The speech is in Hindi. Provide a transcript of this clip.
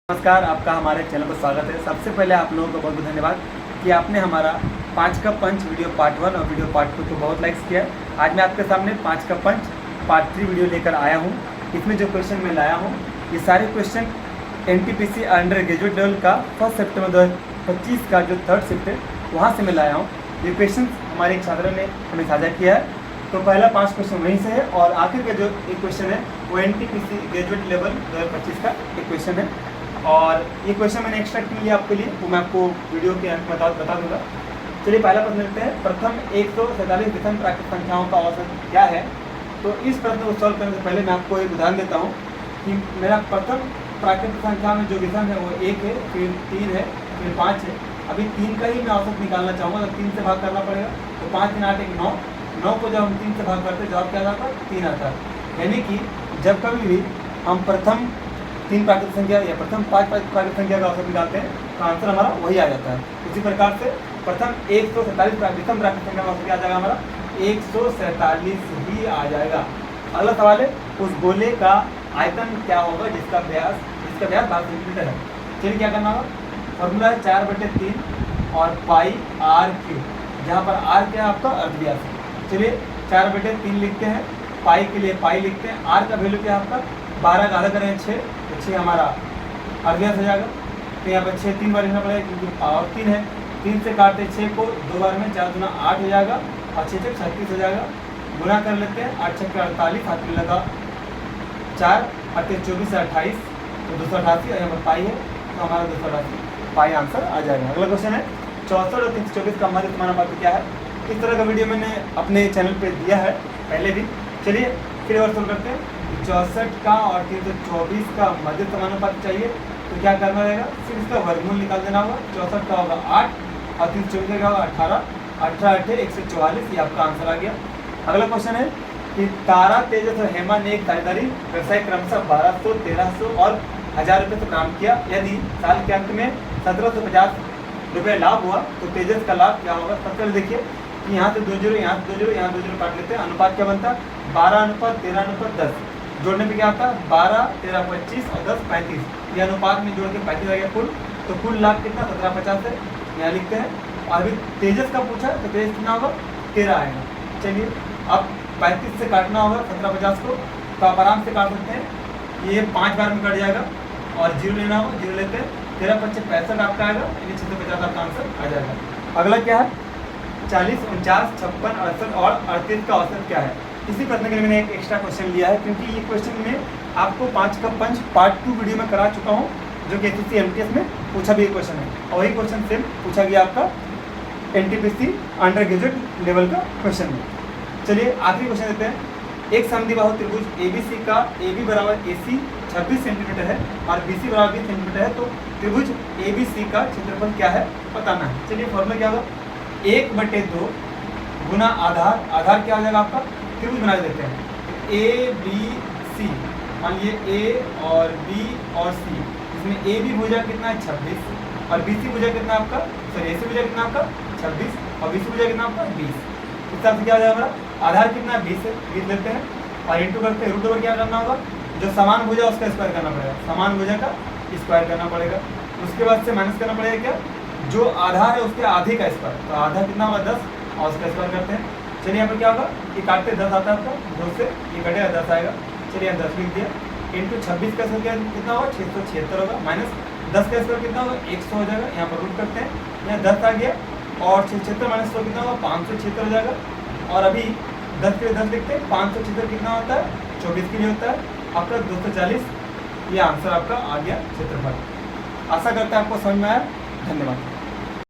नमस्कार, आपका हमारे चैनल पर स्वागत है। सबसे पहले आप लोगों को बहुत बहुत धन्यवाद कि आपने हमारा 5 का पंच वीडियो पार्ट 1 और वीडियो पार्ट 2 को बहुत लाइक्स किया है। आज मैं आपके सामने 5 का पंच पार्ट 3 वीडियो लेकर आया हूं। इसमें जो क्वेश्चन मैं लाया हूं, ये सारे question NTPC under graduate level का 1 सितंबर 2025 का जो 3rd शिफ्ट है वहाँ से मैं लाया हूँ। ये क्वेश्चन हमारे एक छात्र ने हमें साझा किया है। तो पहला 5 क्वेश्चन वहीं से है और आखिर का जो एक क्वेश्चन है वो एनटीपीसी ग्रेजुएट लेवल 2025 का एक क्वेश्चन है। और ये क्वेश्चन मैंने एक्सट्रैक्ट किया आपके लिए, वो मैं आपको वीडियो के अंत में बता दूंगा। चलिए पहला प्रश्न लेते हैं। प्रथम 147 विषम प्राकृत संख्याओं का औसत क्या है? तो इस प्रश्न को सॉल्व करने से पहले मैं आपको एक उदाहरण देता हूँ कि मेरा प्रथम प्राकृत संख्या में जो विषम है वो 1 है, फिर 3 है, फिर 5 है। अभी 3 का ही मैं औसत निकालना चाहूँगा, तो 3 से भाग करना पड़ेगा। तो 5 3 8 1 9 9 को जब हम 3 से भाग करते हैं जवाब क्या आता है? 3 आता है। यानी कि जब कभी भी हम प्रथम 3 प्राकृत संख्या या प्रथम 5 प्राकृत संख्या का औसत निकालते हैं तो आंसर हमारा वही आ जाता है। इसी प्रकार से प्रथम 147 विषम प्राकृत संख्या का औसत क्या आ जाएगा? हमारा 147 ही आ जाएगा। अगला सवाल है, उस गोले का आयतन क्या होगा जिसका व्यास 12 सेंटीमीटर है? चलिए क्या करना होगा? फॉर्मूला है 4/3 और पाई आर क्यू, जहाँ पर आर क्या है? आपका अर्धव्यास है। चलिए 4/3 लिखते हैं, पाई के लिए पाई लिखते हैं। आर का वैल्यू क्या है आपका? 12 का आधा करें 6, तो 6 हमारा अर्धव्यास हो जाएगा। तो यहाँ पर 6 3 बार लिखना पड़ेगा क्योंकि पावर 3 है। 3 से काटते 6 को 2 बार में, 4 दूना 8 हो जाएगा और 6 6 36 हो जाएगा। गुना कर लेते हैं, 8 6 48, हाथ में लगा 4 8 24 से 28, तो 288 और यहाँ पर पाई है तो हमारा 288 पाई आंसर आ जाएगा। अगला क्वेश्चन है 64 और 324 का मध्य समानुपात क्या है? इस तरह का वीडियो मैंने अपने चैनल पे दिया है पहले भी। चलिए फिर और सोल्व करते हैं। 64 का और 324 का मध्य समानुपात चाहिए तो क्या करना रहेगा? सिर्फ इसका वर्गमूल निकाल देना होगा। 64 का होगा 8 और 324 का होगा 18, 18 8 144, ये आपका आंसर आ गया। अगला क्वेश्चन है कि तारा, तेजस और हेमा ने एक साझेदारी व्यवसाय क्रमशः 1200, 1300 और 1000 रुपये से प्रारंभ किया। यदि साल के अंत में 1750 रुपये लाभ हुआ तो तेजस का लाभ क्या होगा? सबसे पहले देखिए कि यहाँ से 2 जीरो, यहाँ से 2 जीरो, यहाँ 2 जीरो काट लेते हैं। अनुपात क्या बनता है? 12:13:10। जोड़ने पे क्या आता है? 12 13 25 और 10 35। ये अनुपात में जोड़ के 35 आ गया कुल। तो कुल लाभ कितना? 1750 है, यहाँ लिखते हैं। और अभी तेजस का पूछा तो तेजस कितना होगा? 13 आएगा। चलिए अब 35 से काटना होगा 1750 को, तो आप आराम से काट सकते हैं। ये 5 बार में कट जाएगा और जीरो लेना होगा, जीरो लेते हैं। 13 25 65 आपका आएगा, यानी 650 आपका आंसर आ जाएगा। अगला क्या है? 40 49 56 68 और 38 का औसत क्या है? इसी प्रश्न के लिए मैंने एक एक्स्ट्रा क्वेश्चन लिया है क्योंकि ये क्वेश्चन में आपको 5 का पंच पार्ट 2 वीडियो में करा चुका हूँ, जो कि एसएससी एमटीएस में पूछा भी एक क्वेश्चन है और वही क्वेश्चन सेम पूछा गया आपका एनटीपीसी अंडर ग्रेजुएट लेवल का क्वेश्चन में। चलिए आखिरी क्वेश्चन देते हैं। एक समद्विबाहु त्रिभुज एबीसी का AB बराबर AC 26 सेंटीमीटर है और BC बराबर 20 सेंटीमीटर है, तो त्रिभुज ABC का क्षेत्रफल क्या है बताना है। चलिए फॉर्मूला क्या होगा? 1/2 गुना आधार, आधार क्या आ जाएगा आपका? त्रिभुज बना देते हैं ABC, मान लीजिए A और B और C, इसमें AB भुजा कितना है? 26 और BC भुजा कितना आपका? सॉरी AC भुजा कितना आपका? 26 और BC भुजा कितना आपका? 20। इस हिसाब से क्या आ जाएगा हमारा? आधार कितना है? 20 है, 20 लेते हैं और इंटू करते हैं। रूट ओवर क्या करना होगा? जो समान भुजा उसका स्क्वायर करना पड़ेगा, समान भुजा का स्क्वायर करना पड़ेगा। उसके बाद से माइनस करना पड़ेगा क्या? जो आधार है उसके आधे का स्क्वायर, तो आधा कितना होगा? 10 और उसका स्क्वायर करते हैं। चलिए यहाँ पर क्या होगा? ये काटते 10 आता है आपका, 2 से ये कटेगा 10 आएगा। चलिए यहाँ 10 लिख दिया। इंटू 26 का स्क्वायर कितना होगा? 676 होगा, माइनस 10 का स्क्वायर कितना होगा? 100 हो जाएगा। यहाँ पर रूट करते हैं, यहाँ 10 आ गया और 676 माइनस 100 कितना होगा? 576 हो जाएगा। और अभी 10 के लिए 10 लिखते हैं, 576 कितना होता है? 24 के लिए होता है आपका 240। ये आंसर आपका आ गया क्षेत्रफल। आशा करते हैं आपको समझ में आया। धन्यवाद।